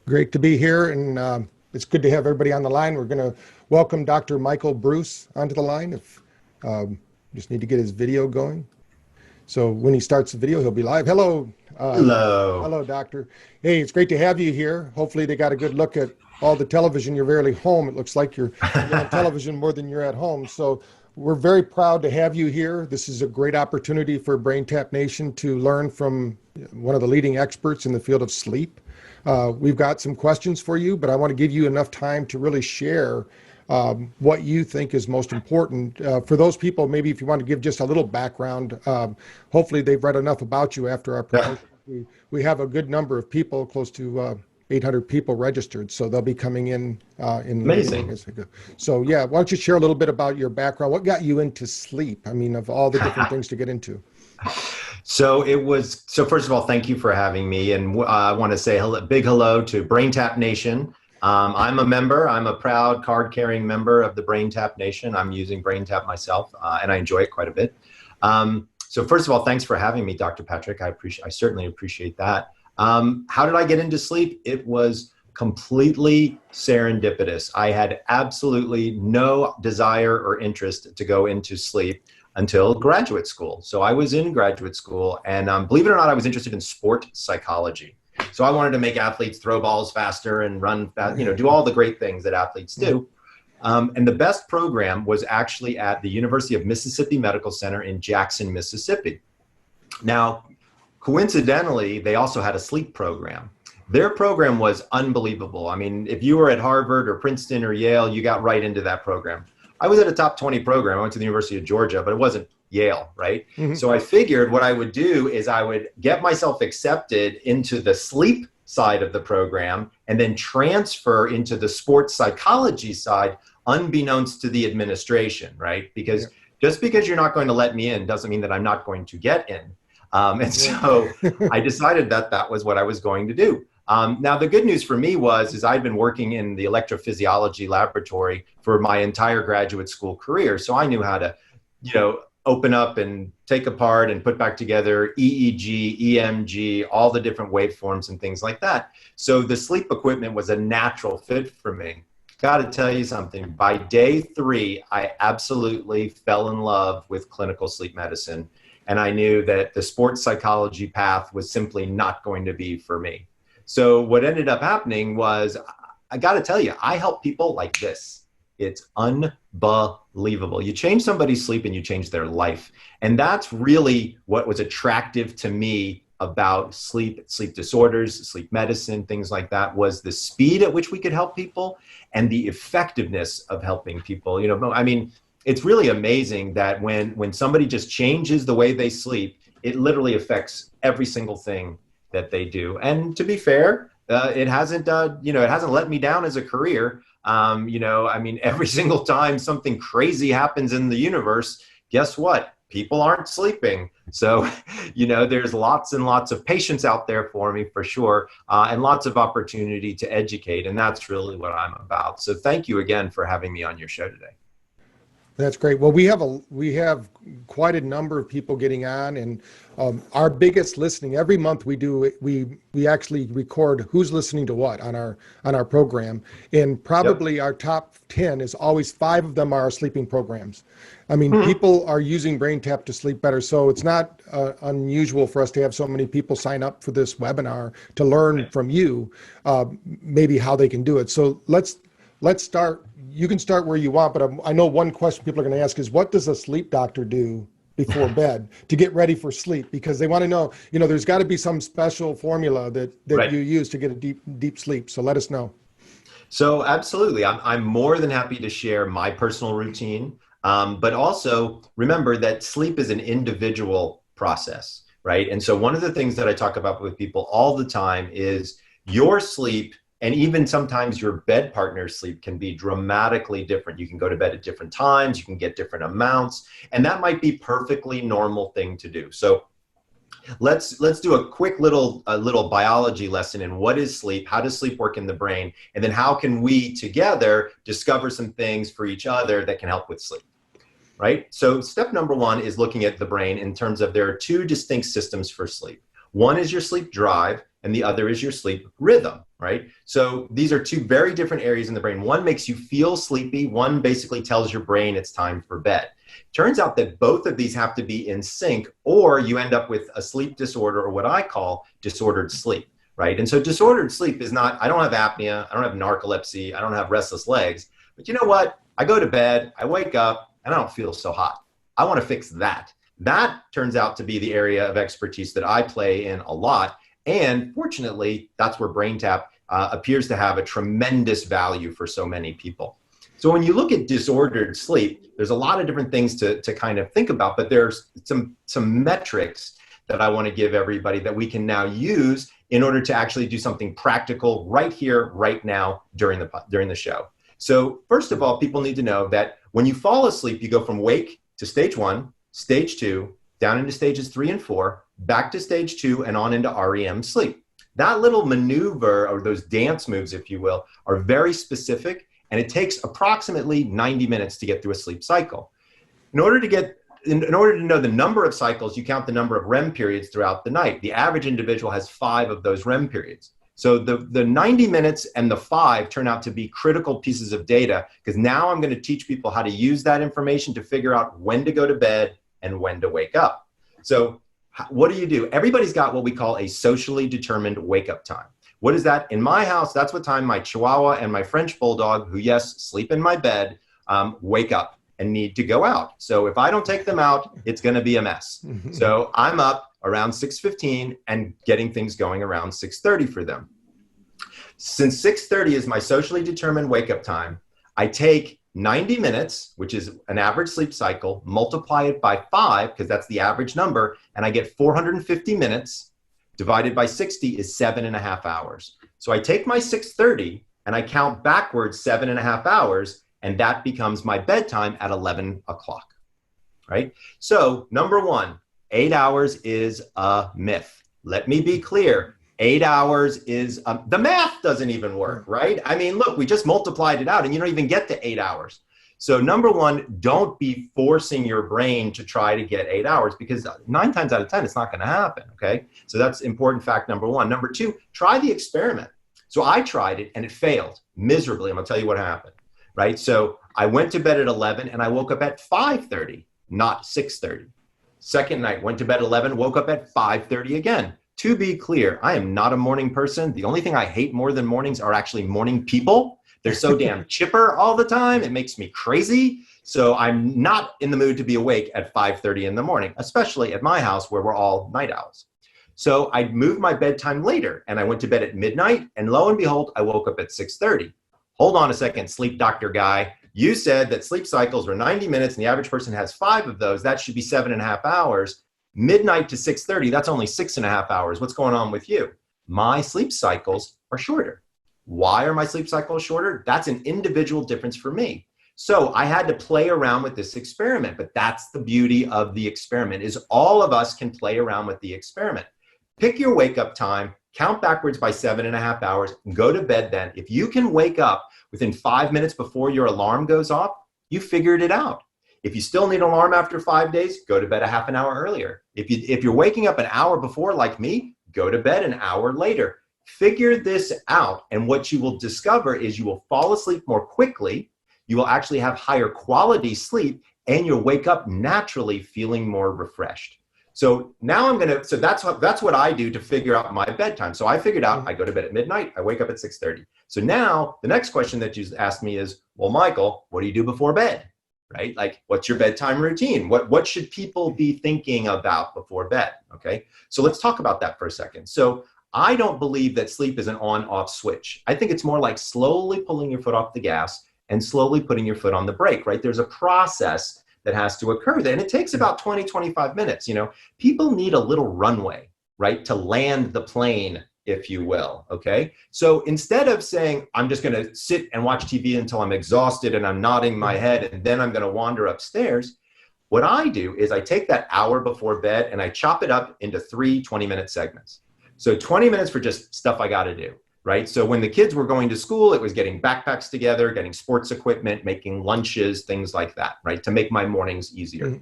Great to be here, and it's good to have everybody on the line. We're going to welcome Dr. Michael Bruce onto the line. If just need to get his video going. So when he starts the video, he'll be live. Hello. Hello. Hello, doctor. Hey, it's great to have you here. Hopefully they got a good look at all the television. You're rarely home. It looks like you're on television more than you're at home. So we're very proud to have you here. This is a great opportunity for BrainTap Nation to learn from one of the leading experts in the field of sleep. We've got some questions for you, but I want to give you enough time to really share what you think is most important. For those people, maybe if you want to give just a little background, hopefully they've read enough about you after our promotion. We have a good number of people, close to 800 people registered, so they'll be coming in. Amazing. So yeah, why don't you share a little bit about your background? What got you into sleep? I mean, of all the different things to get into. So first of all, thank you for having me. And I want to say big hello to BrainTap Nation. I'm a member. I'm a proud card-carrying member of the BrainTap Nation. I'm using BrainTap myself, and I enjoy it quite a bit. So first of all, thanks for having me, Dr. Patrick. I certainly appreciate that. How did I get into sleep? It was completely serendipitous. I had absolutely no desire or interest to go into sleep until graduate school. So I was in graduate school, and believe it or not, I was interested in sport psychology. So I wanted to make athletes throw balls faster and run fast, do all the great things that athletes do. And the best program was actually at the University of Mississippi Medical Center in Jackson, Mississippi. Now, coincidentally, they also had a sleep program. Their program was unbelievable. I mean, if you were at Harvard or Princeton or Yale, you got right into that program. I was at a top 20 program. I went to the University of Georgia, but it wasn't Yale, right? Mm-hmm. So I figured what I would do is I would get myself accepted into the sleep side of the program and then transfer into the sports psychology side, unbeknownst to the administration, right? Because just because you're not going to let me in doesn't mean that I'm not going to get in. So I decided that was what I was going to do. Now, the good news for me is I'd been working in the electrophysiology laboratory for my entire graduate school career. So I knew how to, open up and take apart and put back together EEG, EMG, all the different waveforms and things like that. So the sleep equipment was a natural fit for me. Got to tell you something. By day 3, I absolutely fell in love with clinical sleep medicine. And I knew that the sports psychology path was simply not going to be for me. So what ended up happening was, I got to tell you, I help people like this. It's unbelievable. You change somebody's sleep and you change their life. And that's really what was attractive to me about sleep disorders, sleep medicine, things like that, was the speed at which we could help people and the effectiveness of helping people. I mean, it's really amazing that when somebody just changes the way they sleep, it literally affects every single thing that they do. And to be fair, it hasn't let me down as a career. I mean, every single time something crazy happens in the universe, guess what? People aren't sleeping. So, there's lots and lots of patience out there for me, for sure, and lots of opportunity to educate. And that's really what I'm about. So thank you again for having me on your show today. That's great. Well, we have quite a number of people getting on, and our biggest listening every month we actually record who's listening to what on our program, and probably our top 10 is always 5 of them are our sleeping programs. I mean, people are using BrainTap to sleep better, so it's not unusual for us to have so many people sign up for this webinar to learn from you, maybe how they can do it. So let's start. You can start where you want, but I know one question people are going to ask is, what does a sleep doctor do before bed to get ready for sleep? Because they want to know, there's got to be some special formula that you use to get a deep sleep. So let us know. So absolutely. I'm more than happy to share my personal routine. But also remember that sleep is an individual process, right? And so one of the things that I talk about with people all the time is your sleep, and even sometimes your bed partner's sleep, can be dramatically different. You can go to bed at different times, you can get different amounts, and that might be perfectly normal thing to do. So let's do a quick little biology lesson in what is sleep, how does sleep work in the brain, and then how can we together discover some things for each other that can help with sleep, right? So step number 1 is looking at the brain in terms of there are 2 distinct systems for sleep. One is your sleep drive, and the other is your sleep rhythm. right? So these are two very different areas in the brain. One makes you feel sleepy. One basically tells your brain it's time for bed. Turns out that both of these have to be in sync, or you end up with a sleep disorder, or what I call disordered sleep, right? And so disordered sleep is not, I don't have apnea, I don't have narcolepsy, I don't have restless legs, but you know what? I go to bed, I wake up, and I don't feel so hot. I want to fix that. That turns out to be the area of expertise that I play in a lot. And fortunately, that's where BrainTap appears to have a tremendous value for so many people. So when you look at disordered sleep, there's a lot of different things to kind of think about, but there's some metrics that I want to give everybody that we can now use in order to actually do something practical right here, right now during the show. So first of all, people need to know that when you fall asleep, you go from wake to stage 1, stage 2, down into stages 3 and 4, back to stage 2, and on into REM sleep. That little maneuver, or those dance moves, if you will, are very specific, and it takes approximately 90 minutes to get through a sleep cycle. In order to know the number of cycles, you count the number of REM periods throughout the night. The average individual has 5 of those REM periods. So the 90 minutes and the 5 turn out to be critical pieces of data, because now I'm going to teach people how to use that information to figure out when to go to bed and when to wake up. So what do? Everybody's got what we call a socially determined wake-up time. What is that? In my house, that's what time my Chihuahua and my French Bulldog, who, yes, sleep in my bed, wake up and need to go out. So if I don't take them out, it's going to be a mess. So I'm up around 6:15 and getting things going around 6:30 for them. Since 6:30 is my socially determined wake-up time, I take 90 minutes, which is an average sleep cycle, multiply it by 5, because that's the average number, and I get 450 minutes divided by 60 is 7.5 hours. So I take my 6:30 and I count backwards 7.5 hours, and that becomes my bedtime at 11 o'clock, right? So number 1, 8 hours is a myth. Let me be clear. 8 hours is, the math doesn't even work, right? I mean, look, we just multiplied it out and you don't even get to 8 hours. So number 1, don't be forcing your brain to try to get 8 hours, because 9 times out of 10, it's not going to happen, okay? So that's important fact number 1. Number 2, try the experiment. So I tried it and it failed miserably. I'm going to tell you what happened, right? So I went to bed at 11 and I woke up at 5:30, not 6:30. Second night, went to bed at 11, woke up at 5:30 again. To be clear, I am not a morning person. The only thing I hate more than mornings are actually morning people. They're so damn chipper all the time. It makes me crazy. So I'm not in the mood to be awake at 5:30 in the morning, especially at my house where we're all night owls. So I moved my bedtime later and I went to bed at midnight, and lo and behold, I woke up at 6:30. Hold on a second, sleep doctor guy. You said that sleep cycles are 90 minutes and the average person has 5 of those. That should be 7.5 hours. Midnight to 6:30, that's only 6.5 hours. What's going on with you? My sleep cycles are shorter. Why are my sleep cycles shorter? That's an individual difference for me. So I had to play around with this experiment, but that's the beauty of the experiment, is all of us can play around with the experiment. Pick your wake up time, count backwards by 7.5 hours, and go to bed then. If you can wake up within 5 minutes before your alarm goes off, you figured it out. If you still need an alarm after 5 days, go to bed a half an hour earlier. If you're waking up an hour before, like me, go to bed an hour later. Figure this out, and what you will discover is you will fall asleep more quickly, you will actually have higher quality sleep, and you'll wake up naturally feeling more refreshed. So now so that's what I do to figure out my bedtime. So I figured out I go to bed at midnight, I wake up at 6:30. So now the next question that you asked me is, well, Michael, what do you do before bed? Right? Like, what's your bedtime routine? What should people be thinking about before bed? Okay. So let's talk about that for a second. So I don't believe that sleep is an on-off switch. I think it's more like slowly pulling your foot off the gas and slowly putting your foot on the brake, right? There's a process that has to occur there. And it takes about 20, 25 minutes. You know, people need a little runway, right? To land the plane, if you will, okay? So instead of saying, I'm just gonna sit and watch TV until I'm exhausted and I'm nodding my head and then I'm gonna wander upstairs, what I do is I take that hour before bed and I chop it up into 3 20-minute segments. So 20 minutes for just stuff I gotta do, right? So when the kids were going to school, it was getting backpacks together, getting sports equipment, making lunches, things like that, right? To make my mornings easier.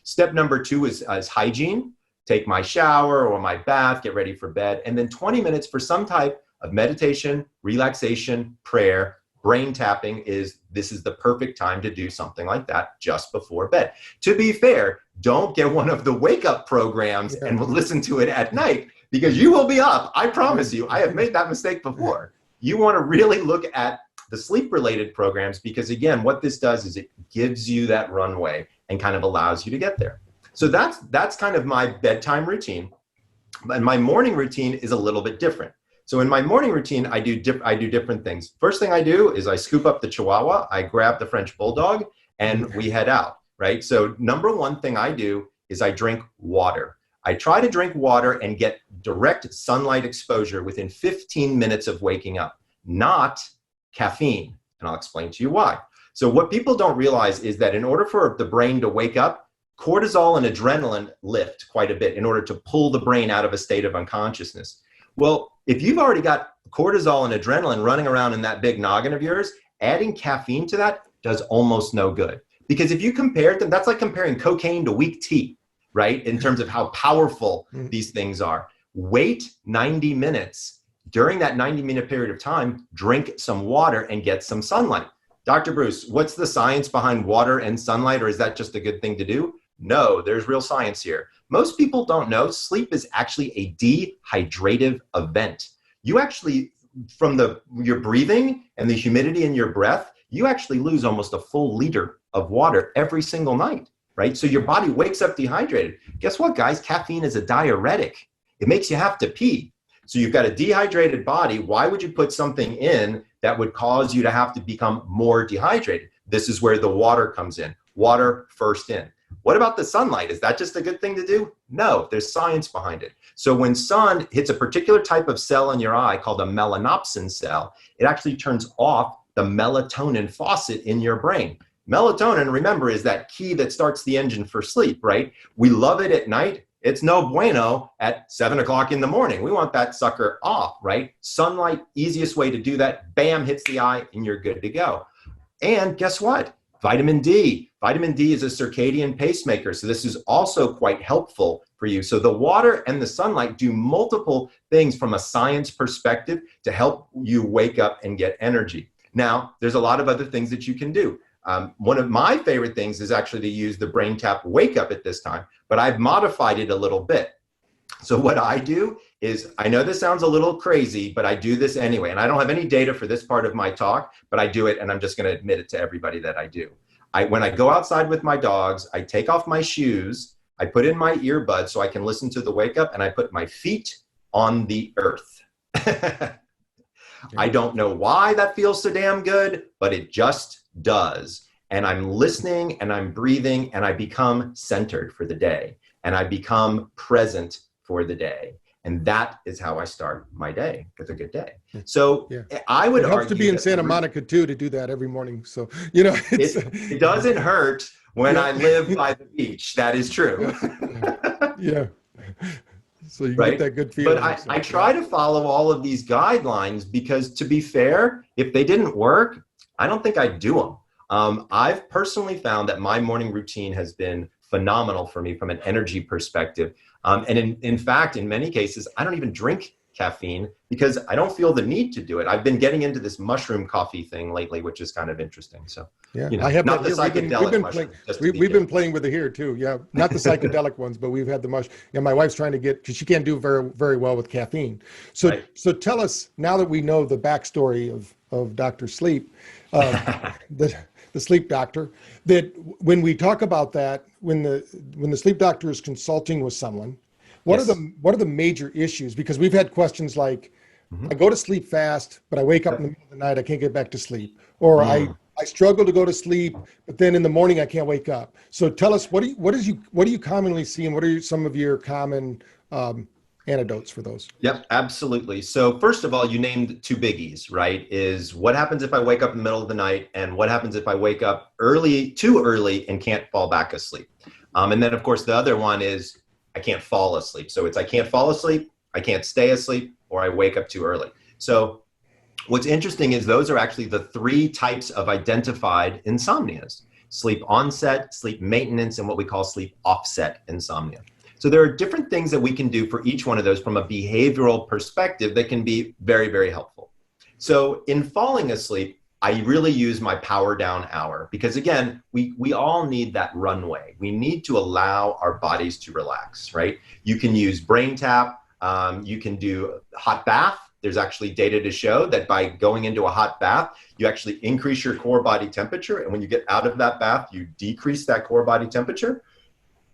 Step number 2 is hygiene. Take my shower or my bath, get ready for bed, and then 20 minutes for some type of meditation, relaxation, prayer, brain tapping this is the perfect time to do something like that just before bed. To be fair, don't get one of the wake up programs and listen to it at night, because you will be up. I promise you, I have made that mistake before. You want to really look at the sleep related programs, because again, what this does is it gives you that runway and kind of allows you to get there. So that's kind of my bedtime routine. And my morning routine is a little bit different. So in my morning routine, I do different things. First thing I do is I scoop up the Chihuahua, I grab the French Bulldog, and we head out, right? So number one thing I do is I drink water. I try to drink water and get direct sunlight exposure within 15 minutes of waking up, not caffeine. And I'll explain to you why. So what people don't realize is that in order for the brain to wake up, cortisol and adrenaline lift quite a bit in order to pull the brain out of a state of unconsciousness. Well, if you've already got cortisol and adrenaline running around in that big noggin of yours, adding caffeine to that does almost no good. Because if you compared them, that's like comparing cocaine to weak tea, right? In terms of how powerful these things are. Wait 90 minutes. During that 90-minute period of time, drink some water and get some sunlight. Dr. Bruce, what's the science behind water and sunlight, or is that just a good thing to do? No, there's real science here. Most people don't know sleep is actually a dehydrative event. You actually, from your breathing and the humidity in your breath, you actually lose almost a full liter of water every single night, right? So your body wakes up dehydrated. Guess what, guys? Caffeine is a diuretic. It makes you have to pee. So you've got a dehydrated body. Why would you put something in that would cause you to have to become more dehydrated? This is where the water comes in. Water first in. What about the sunlight? Is that just a good thing to do? No, there's science behind it. So when sun hits a particular type of cell in your eye called a melanopsin cell, it actually turns off the melatonin faucet in your brain. Melatonin, remember, is that key that starts the engine for sleep, right? We love it at night. It's no bueno at 7 o'clock in the morning. We want that sucker off, right? Sunlight, easiest way to do that. Bam, hits the eye and you're good to go. And guess what? Vitamin D. Vitamin D is a circadian pacemaker. So this is also quite helpful for you. So the water and the sunlight do multiple things from a science perspective to help you wake up and get energy. Now, there's a lot of other things that you can do. One of my favorite things is actually to use the Brain Tap Wake Up at this time, but I've modified it a little bit. So what I do is, I know this sounds a little crazy, but I do this anyway. And I don't have any data for this part of my talk, but I do it, and I'm just going to admit it to everybody that I do. When I go outside with my dogs, I take off my shoes, I put in my earbuds so I can listen to the wake up, and I put my feet on the earth. I don't know why that feels so damn good, but it just does. And I'm listening and I'm breathing and I become centered for the day and I become present for the day. And that is how I start my day with a good day. So I would argue it helps to be in Santa Monica too, to do that every morning. So, you know, it doesn't hurt when I live by the beach. That is true. Yeah. So you get that good feeling. But I try to follow all of these guidelines because, to be fair, if they didn't work, I don't think I'd do them. I've personally found that my morning routine has been phenomenal for me from an energy perspective. And in fact, in many cases, I don't even drink caffeine because I don't feel the need to do it. I've been getting into this mushroom coffee thing lately, which is kind of interesting. So, yeah, you know, I have not the psychedelic mushroom. We've been playing with it here too. Yeah, not the psychedelic ones, but we've had the mush. Yeah, my wife's trying to get, because she can't do very, very well with caffeine. So, so tell us, now that we know the backstory of Dr. Sleep, the sleep doctor, that when we talk about that, when the sleep doctor is consulting with someone, what are the major issues? Because we've had questions like, I go to sleep fast, but I wake up in the middle of the night, I can't get back to sleep. Or I struggle to go to sleep, but then in the morning I can't wake up. So tell us, what do you commonly see, and what are some of your common antidotes for those? Yep, absolutely. So first of all, you named two biggies, right? Is what happens if I wake up in the middle of the night, and what happens if I wake up too early and can't fall back asleep. And then of course the other one is I can't fall asleep. So it's I can't fall asleep, I can't stay asleep, or I wake up too early. So what's interesting is those are actually the three types of identified insomnias: sleep onset, sleep maintenance, and what we call sleep offset insomnia. So there are different things that we can do for each one of those from a behavioral perspective that can be very, very helpful. So in falling asleep, I really use my power down hour because again, we all need that runway. We need to allow our bodies to relax, right? You can use BrainTap. You can do hot bath. There's actually data to show that by going into a hot bath, you actually increase your core body temperature. And when you get out of that bath, you decrease that core body temperature,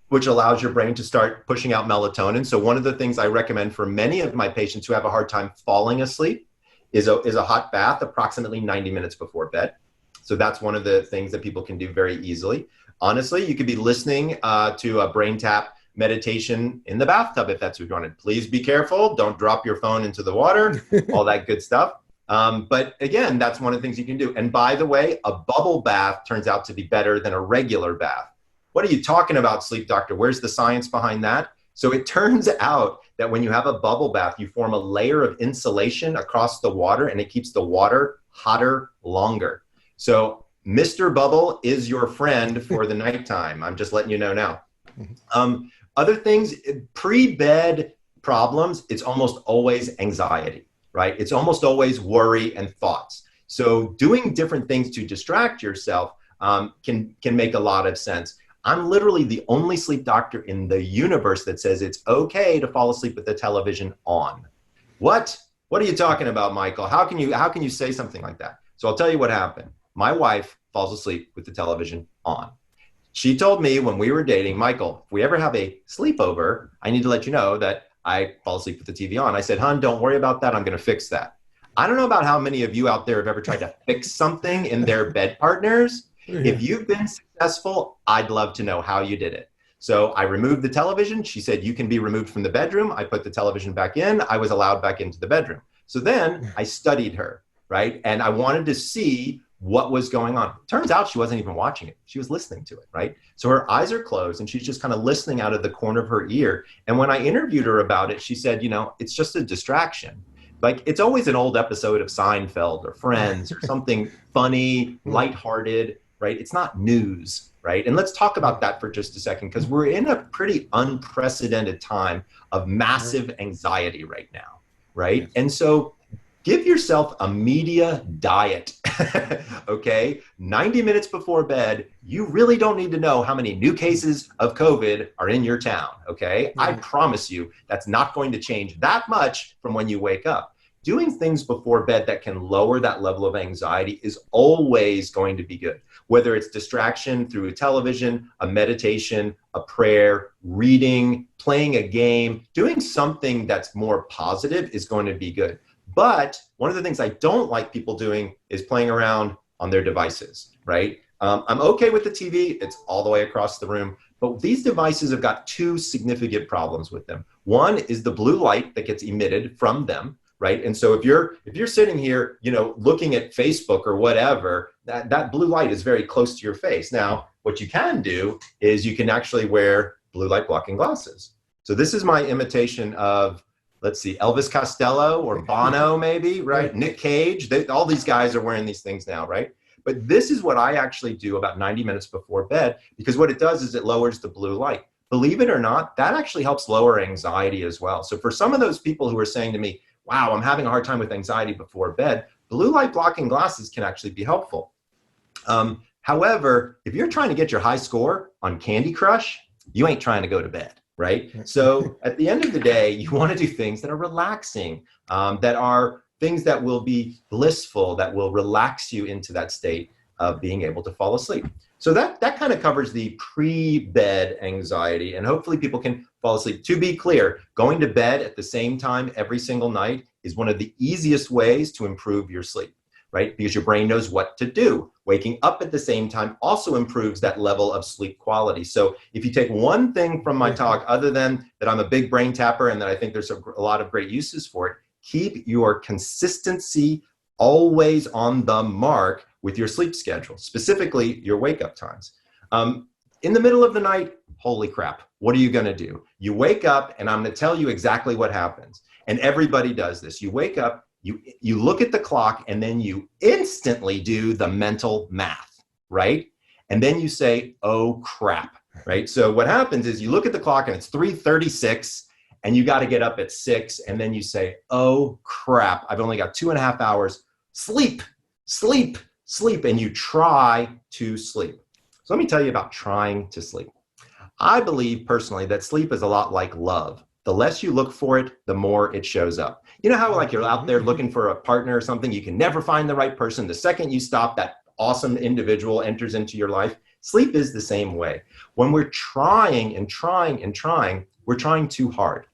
which allows your brain to start pushing out melatonin. So one of the things I recommend for many of my patients who have a hard time falling asleep is a hot bath approximately 90 minutes before bed. So that's one of the things that people can do very easily. Honestly, you could be listening to a BrainTap meditation in the bathtub if that's what you wanted. Please be careful. Don't drop your phone into the water, all that good stuff. But again, that's one of the things you can do. And by the way, a bubble bath turns out to be better than a regular bath. What are you talking about, sleep doctor? Where's the science behind that? So it turns out that when you have a bubble bath, you form a layer of insulation across the water and it keeps the water hotter longer. So Mr. Bubble is your friend for the nighttime. I'm just letting you know now. Other things, pre-bed problems, it's almost always anxiety, right? It's almost always worry and thoughts. So doing different things to distract yourself can make a lot of sense. I'm literally the only sleep doctor in the universe that says it's okay to fall asleep with the television on. What are you talking about, Michael? How can you say something like that? So I'll tell you what happened. My wife falls asleep with the television on. She told me when we were dating, Michael, if we ever have a sleepover, I need to let you know that I fall asleep with the TV on. I said, hon, don't worry about that. I'm going to fix that. I don't know about how many of you out there have ever tried to fix something in their bed partners. If you've been successful, I'd love to know how you did it. So I removed the television. She said, you can be removed from the bedroom. I put the television back in. I was allowed back into the bedroom. So then I studied her, right? And I wanted to see what was going on. Turns out she wasn't even watching it. She was listening to it, right? So her eyes are closed and she's just kind of listening out of the corner of her ear. And when I interviewed her about it, she said, it's just a distraction. Like it's always an old episode of Seinfeld or Friends or something funny, lighthearted, right? It's not news, right? And let's talk about that for just a second, because we're in a pretty unprecedented time of massive anxiety right now, right? And so give yourself a media diet, okay? 90 minutes before bed, you really don't need to know how many new cases of COVID are in your town, okay? I promise you that's not going to change that much from when you wake up. Doing things before bed that can lower that level of anxiety is always going to be good. Whether it's distraction through a television, a meditation, a prayer, reading, playing a game, doing something that's more positive is going to be good. But one of the things I don't like people doing is playing around on their devices, right? I'm okay with the TV, it's all the way across the room, but these devices have got two significant problems with them. One is the blue light that gets emitted from them, right? And so if you're sitting here, looking at Facebook or whatever, that blue light is very close to your face. Now, what you can do is you can actually wear blue light blocking glasses. So this is my imitation of, let's see, Elvis Costello or Bono maybe, right? Nick Cage, all these guys are wearing these things now, right? But this is what I actually do about 90 minutes before bed, because what it does is it lowers the blue light. Believe it or not, that actually helps lower anxiety as well. So for some of those people who are saying to me, wow, I'm having a hard time with anxiety before bed, blue light blocking glasses can actually be helpful. However, if you're trying to get your high score on Candy Crush, you ain't trying to go to bed, right? So at the end of the day, you want to do things that are relaxing, that are things that will be blissful, that will relax you into that state of being able to fall asleep. So that kind of covers the pre-bed anxiety, and hopefully people can fall asleep. To be clear, going to bed at the same time every single night is one of the easiest ways to improve your sleep, right? Because your brain knows what to do. Waking up at the same time also improves that level of sleep quality. So if you take one thing from my talk, other than that I'm a big brain tapper and that I think there's a lot of great uses for it, keep your consistency always on the mark with your sleep schedule, specifically your wake up times. In the middle of the night, holy crap, what are you gonna do? You wake up and I'm gonna tell you exactly what happens. And everybody does this. You wake up, you look at the clock, and then you instantly do the mental math, right? And then you say, oh crap, right? So what happens is you look at the clock and it's 3:36 and you got to get up at 6. And then you say, oh crap, I've only got 2.5 hours. Sleep, sleep, sleep. And you try to sleep. So let me tell you about trying to sleep. I believe personally that sleep is a lot like love. The less you look for it, the more it shows up. You know how like you're out there looking for a partner or something, you can never find the right person. The second you stop, that awesome individual enters into your life. Sleep is the same way. When we're trying and trying and trying, we're trying too hard.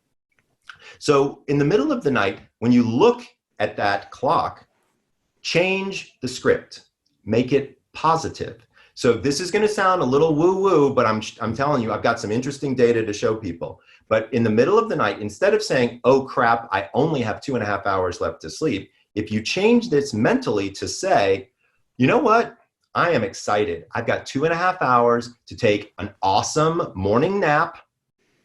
So in the middle of the night, when you look at that clock, change the script, make it positive. So this is going to sound a little woo-woo, but I'm telling you, I've got some interesting data to show people. But in the middle of the night, instead of saying, oh crap, I only have 2.5 hours left to sleep, if you change this mentally to say, you know what? I am excited. I've got 2.5 hours to take an awesome morning nap,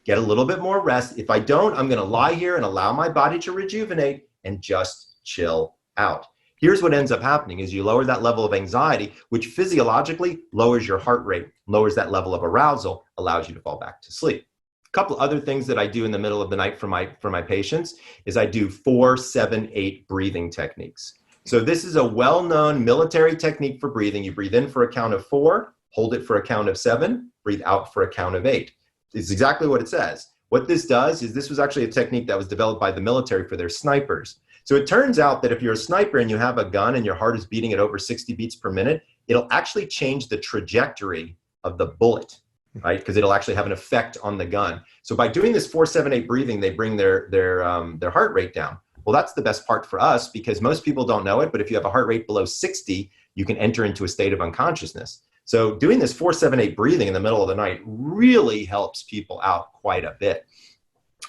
get a little bit more rest. If I don't, I'm going to lie here and allow my body to rejuvenate and just chill out. Here's what ends up happening is you lower that level of anxiety, which physiologically lowers your heart rate, lowers that level of arousal, allows you to fall back to sleep. A couple other things that I do in the middle of the night for my patients is I do 4-7-8 breathing techniques. So this is a well-known military technique for breathing. You breathe in for a count of 4, hold it for a count of 7, breathe out for a count of 8. It's exactly what it says. What this does is this was actually a technique that was developed by the military for their snipers. So it turns out that if you're a sniper and you have a gun and your heart is beating at over 60 beats per minute, it'll actually change the trajectory of the bullet, right? Because it'll actually have an effect on the gun. So by doing this 4-7-8 breathing, they bring their heart rate down. Well, that's the best part for us because most people don't know it, but if you have a heart rate below 60, you can enter into a state of unconsciousness. So doing this 4-7-8 breathing in the middle of the night really helps people out quite a bit.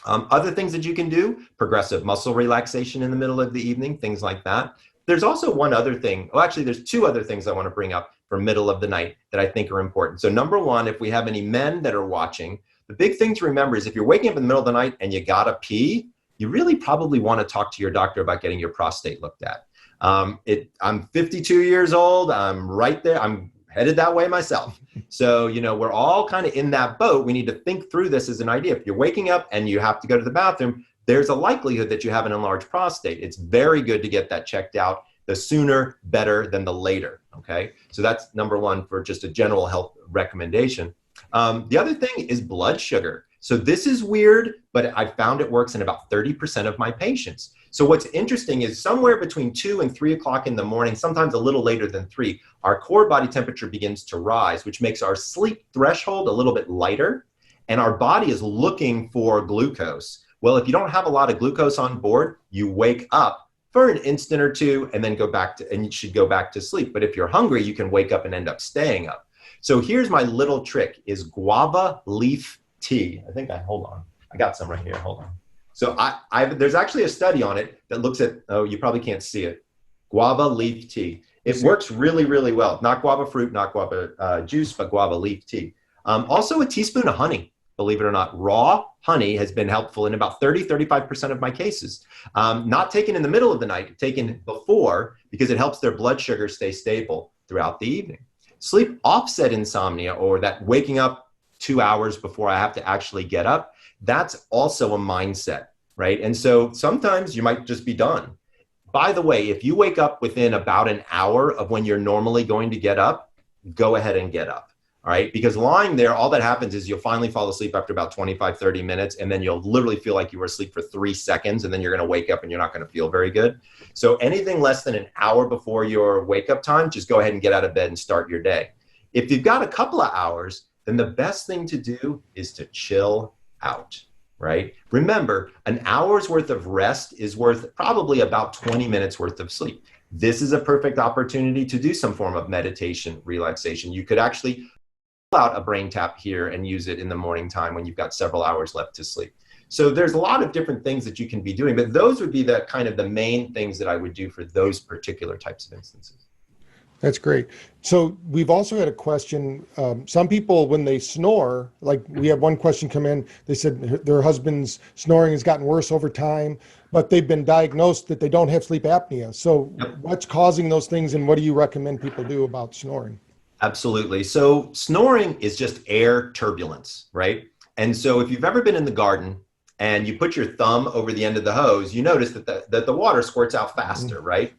Other things that you can do, progressive muscle relaxation in the middle of the evening, things like that. There's also one other thing. Well, actually, there's 2 other things I want to bring up for middle of the night that I think are important. So number one, if we have any men that are watching, the big thing to remember is if you're waking up in the middle of the night and you gotta pee, you really probably want to talk to your doctor about getting your prostate looked at. I'm 52 years old. I'm right there. I'm headed that way myself. So, we're all kind of in that boat. We need to think through this as an idea. If you're waking up and you have to go to the bathroom, there's a likelihood that you have an enlarged prostate. It's very good to get that checked out. The sooner, better than the later, okay? So that's number one for just a general health recommendation. The other thing is blood sugar. So this is weird, but I found it works in about 30% of my patients. So what's interesting is somewhere between 2 and 3 o'clock in the morning, sometimes a little later than 3, our core body temperature begins to rise, which makes our sleep threshold a little bit lighter, and our body is looking for glucose. Well, if you don't have a lot of glucose on board, you wake up for an instant or two and then and you should go back to sleep. But if you're hungry, you can wake up and end up staying up. So here's my little trick is guava leaf tea. Hold on. I got some right here. Hold on. So there's actually a study on it that looks at, oh, you probably can't see it. Guava leaf tea. It works really, really well. Not guava fruit, not guava juice, but guava leaf tea. Also a teaspoon of honey, believe it or not. Raw honey has been helpful in about 35% of my cases. Not taken in the middle of the night, taken before because it helps their blood sugar stay stable throughout the evening. Sleep offset insomnia, or that waking up 2 hours before I have to actually get up, that's also a mindset, right? And so sometimes you might just be done. By the way, if you wake up within about an hour of when you're normally going to get up, go ahead and get up, all right? Because lying there, all that happens is you'll finally fall asleep after about 25, 30 minutes, and then you'll literally feel like you were asleep for 3 seconds, and then you're gonna wake up and you're not gonna feel very good. So anything less than an hour before your wake up time, just go ahead and get out of bed and start your day. If you've got a couple of hours, then the best thing to do is to chill out, right? Remember, an hour's worth of rest is worth probably about 20 minutes worth of sleep. This is a perfect opportunity to do some form of meditation, relaxation. You could actually pull out a brain tap here and use it in the morning time when you've got several hours left to sleep. So there's a lot of different things that you can be doing, but those would be the kind of the main things that I would do for those particular types of instances. That's great. So we've also had a question. Some people, when they snore, like we had one question come in, they said their husband's snoring has gotten worse over time, but they've been diagnosed that they don't have sleep apnea. So what's causing those things and what do you recommend people do about snoring? Absolutely. So snoring is just air turbulence, right? And so if you've ever been in the garden and you put your thumb over the end of the hose, you notice that the water squirts out faster, right?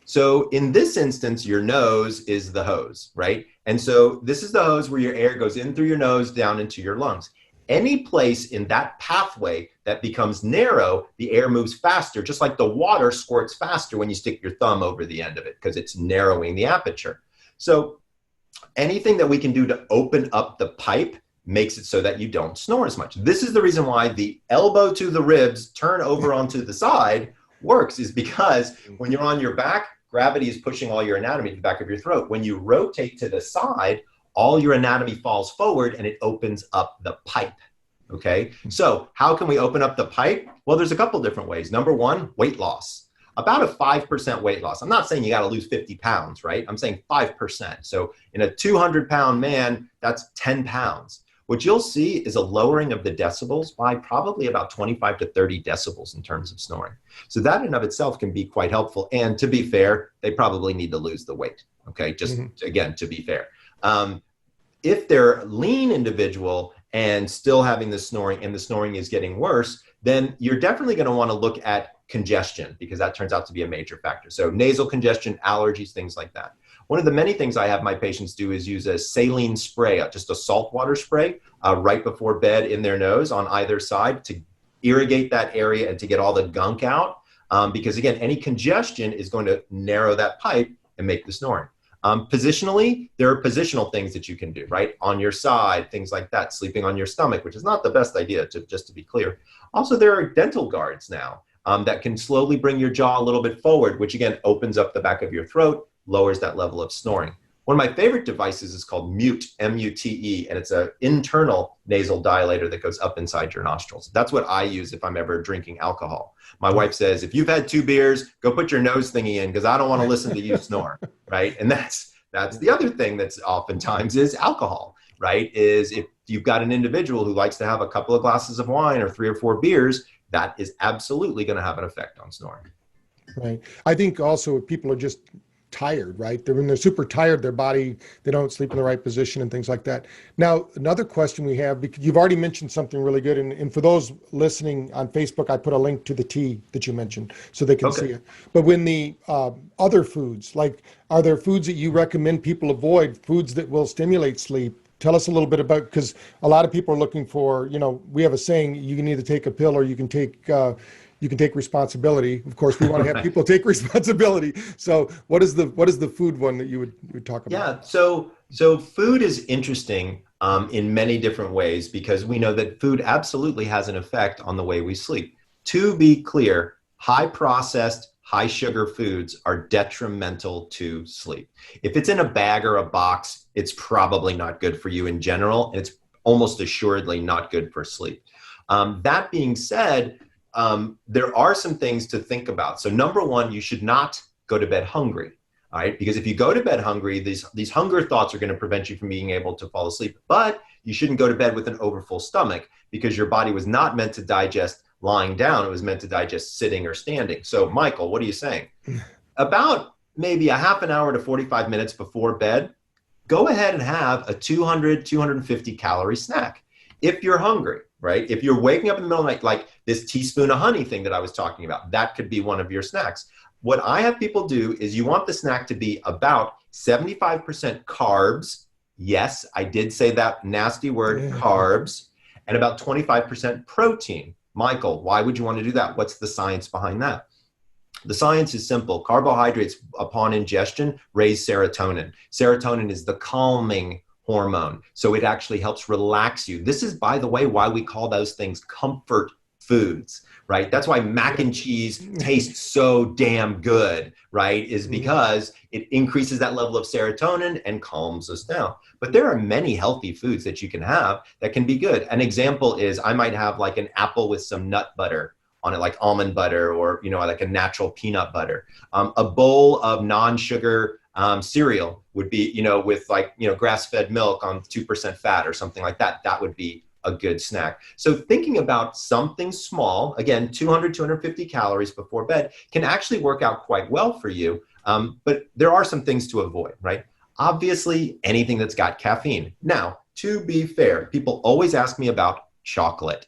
So in this instance, your nose is the hose, right? And so this is the hose where your air goes in through your nose down into your lungs. Any place in that pathway that becomes narrow, the air moves faster, just like the water squirts faster when you stick your thumb over the end of it because it's narrowing the aperture. So anything that we can do to open up the pipe makes it so that you don't snore as much. This is the reason why the elbow to the ribs, turn over onto the side works, is because when you're on your back, gravity is pushing all your anatomy to the back of your throat. When you rotate to the side, all your anatomy falls forward and it opens up the pipe. Okay, so how can we open up the pipe? Well, there's a couple different ways. Number one, weight loss. About a 5% weight loss. I'm not saying you got to lose 50 pounds, right? I'm saying 5%. So in a 200-pound man, that's 10 pounds. What you'll see is a lowering of the decibels by probably about 25 to 30 decibels in terms of snoring. So that in and of itself can be quite helpful. And to be fair, they probably need to lose the weight. Okay, just again, to be fair. If they're a lean individual and still having the snoring and the snoring is getting worse, then you're definitely going to want to look at congestion because that turns out to be a major factor. So nasal congestion, allergies, things like that. One of the many things I have my patients do is use a saline spray, just a saltwater spray right before bed in their nose on either side to irrigate that area and to get all the gunk out. Because again, any congestion is going to narrow that pipe and make the snoring. Positionally, there are positional things that you can do, right? On your side, things like that, sleeping on your stomach, which is not the best idea, just to be clear. Also, there are dental guards now that can slowly bring your jaw a little bit forward, which again, opens up the back of your throat, lowers that level of snoring. One of my favorite devices is called Mute, M-U-T-E, and it's an internal nasal dilator that goes up inside your nostrils. That's what I use if I'm ever drinking alcohol. My wife says, if you've had 2 beers, go put your nose thingy in because I don't want to listen to you snore, right? And that's the other thing that's oftentimes is alcohol, right? Is if you've got an individual who likes to have a couple of glasses of wine or 3 or 4 beers, that is absolutely going to have an effect on snoring. Right. I think also if people are just tired, right? When they're super tired, their body, they don't sleep in the right position and things like that. Now, another question we have, because you've already mentioned something really good. And for those listening on Facebook, I put a link to the tea that you mentioned so they can see it. But when the other foods, like, are there foods that you recommend people avoid, foods that will stimulate sleep? Tell us a little bit about, because a lot of people are looking for, we have a saying, you can either take a pill or you can take responsibility. Of course, we want to have people take responsibility. So what is the food one that you would talk about? Yeah, so food is interesting in many different ways because we know that food absolutely has an effect on the way we sleep. To be clear, high processed, high sugar foods are detrimental to sleep. If it's in a bag or a box, it's probably not good for you in general, and it's almost assuredly not good for sleep. That being said, there are some things to think about. So number one, you should not go to bed hungry, all right? Because if you go to bed hungry, these hunger thoughts are going to prevent you from being able to fall asleep. But you shouldn't go to bed with an overfull stomach because your body was not meant to digest lying down. It was meant to digest sitting or standing. So Michael, what are you saying? About maybe a half an hour to 45 minutes before bed, go ahead and have a 200, 250 calorie snack if you're hungry. Right? If you're waking up in the middle of the night, like this teaspoon of honey thing that I was talking about, that could be one of your snacks. What I have people do is you want the snack to be about 75% carbs. Yes, I did say that nasty word, carbs, and about 25% protein. Michael, why would you want to do that? What's the science behind that? The science is simple. Carbohydrates upon ingestion raise serotonin. Serotonin is the calming hormone. So it actually helps relax you. This is, by the way, why we call those things comfort foods, right? That's why mac and cheese tastes so damn good, right? Is because it increases that level of serotonin and calms us down. But there are many healthy foods that you can have that can be good. An example is I might have like an apple with some nut butter on it, like almond butter or, like a natural peanut butter. A bowl of non-sugar cereal would be, with grass-fed milk on 2% fat or something like that. That would be a good snack. So thinking about something small, again, 200, 250 calories before bed can actually work out quite well for you. But there are some things to avoid, right? Obviously, anything that's got caffeine. Now, to be fair, people always ask me about chocolate.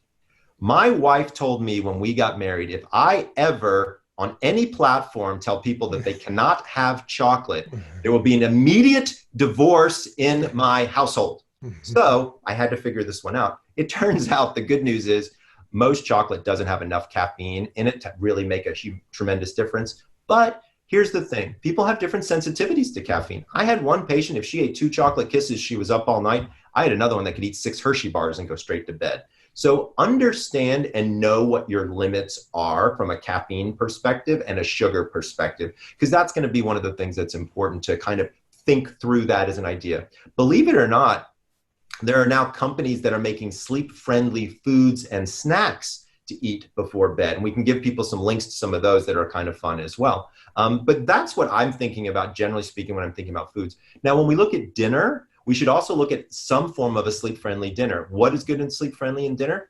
My wife told me when we got married, if I ever on any platform tell people that they cannot have chocolate, there will be an immediate divorce in my household. So I had to figure this one out. It turns out the good news is most chocolate doesn't have enough caffeine in it to really make a tremendous difference. But here's the thing. People have different sensitivities to caffeine. I had one patient, if she ate 2 chocolate kisses, she was up all night. I had another one that could eat 6 Hershey bars and go straight to bed. So understand and know what your limits are from a caffeine perspective and a sugar perspective, because that's going to be one of the things that's important to kind of think through that as an idea. Believe it or not, there are now companies that are making sleep-friendly foods and snacks to eat before bed. And we can give people some links to some of those that are kind of fun as well. But that's what I'm thinking about, generally speaking, when I'm thinking about foods. Now, when we look at dinner, we should also look at some form of a sleep-friendly dinner. What is good and sleep-friendly in dinner?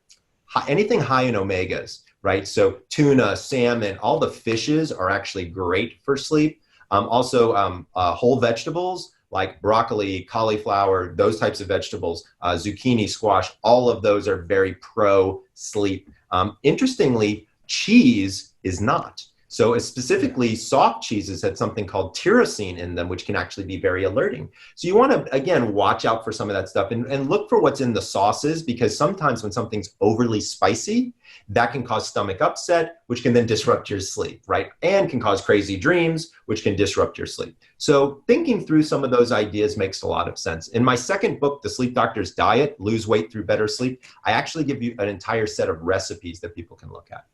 Anything high in omegas, right? So tuna, salmon, all the fishes are actually great for sleep. Also, whole vegetables like broccoli, cauliflower, those types of vegetables, zucchini, squash, all of those are very pro-sleep. Interestingly, cheese is not. So specifically, soft cheeses had something called tyrosine in them, which can actually be very alerting. So you want to, again, watch out for some of that stuff and look for what's in the sauces, because sometimes when something's overly spicy, that can cause stomach upset, which can then disrupt your sleep, right? And can cause crazy dreams, which can disrupt your sleep. So thinking through some of those ideas makes a lot of sense. In my second book, The Sleep Doctor's Diet, Lose Weight Through Better Sleep, I actually give you an entire set of recipes that people can look at.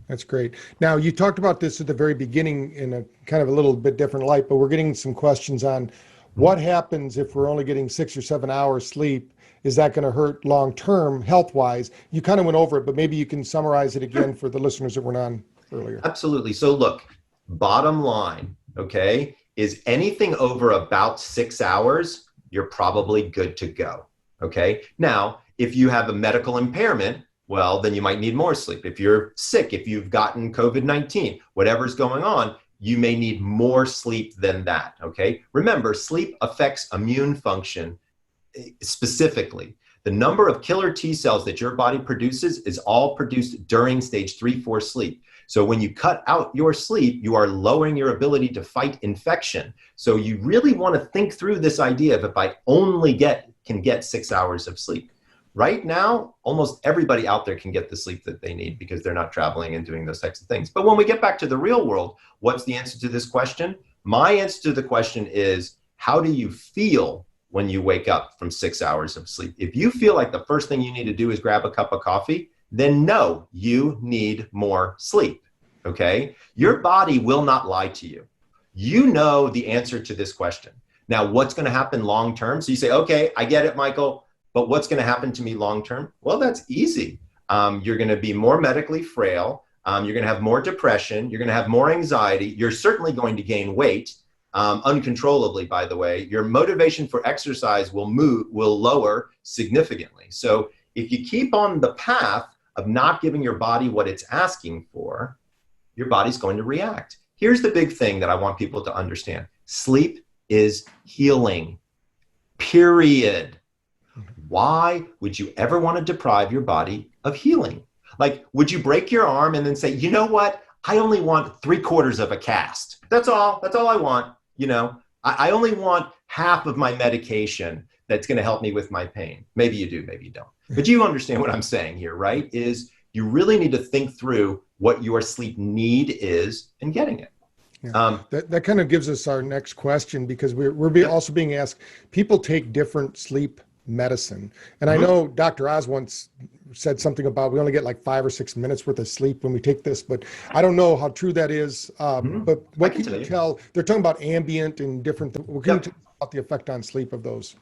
That's great. Now, you talked about this at the very beginning in a kind of a little bit different light, but we're getting some questions on what happens if we're only getting 6 or 7 hours sleep. Is that going to hurt long-term health-wise? You kind of went over it, but maybe you can summarize it again for the listeners that weren't on earlier. Absolutely. So look, bottom line, okay, is anything over about 6 hours, you're probably good to go, okay? Now, if you have a medical impairment, well, then you might need more sleep. If you're sick, if you've gotten COVID-19, whatever's going on, you may need more sleep than that, okay? Remember, sleep affects immune function specifically. The number of killer T cells that your body produces is all produced during stage 3-4 sleep. So when you cut out your sleep, you are lowering your ability to fight infection. So you really want to think through this idea of if I only can get 6 hours of sleep. Right now, almost everybody out there can get the sleep that they need because they're not traveling and doing those types of things. But when we get back to the real world, what's the answer to this question? My answer to the question is, how do you feel when you wake up from 6 hours of sleep? If you feel like the first thing you need to do is grab a cup of coffee, then no, you need more sleep, okay? Your body will not lie to you. You know the answer to this question. Now, what's going to happen long term? So you say, okay, I get it, Michael. But what's going to happen to me long term? Well, that's easy. You're going to be more medically frail. You're going to have more depression. You're going to have more anxiety. You're certainly going to gain weight uncontrollably, by the way. Your motivation for exercise will lower significantly. So if you keep on the path of not giving your body what it's asking for, your body's going to react. Here's the big thing that I want people to understand. Sleep is healing, period. Why would you ever want to deprive your body of healing? Like, would you break your arm and then say, you know what? I only want 3/4 of a cast. That's all I want. You know, I only want half of my medication that's going to help me with my pain. Maybe you do, maybe you don't. But you understand what I'm saying here, right? Is you really need to think through what your sleep need is and getting it. Yeah. That kind of gives us our next question, because also being asked, people take different sleep medicine. And I know Dr. Oz once said something about we only get like 5 or 6 minutes worth of sleep when we take this, but I don't know how true that is. But what can you tell? They're talking about ambient and different things. What can you tell about the effect on sleep of those?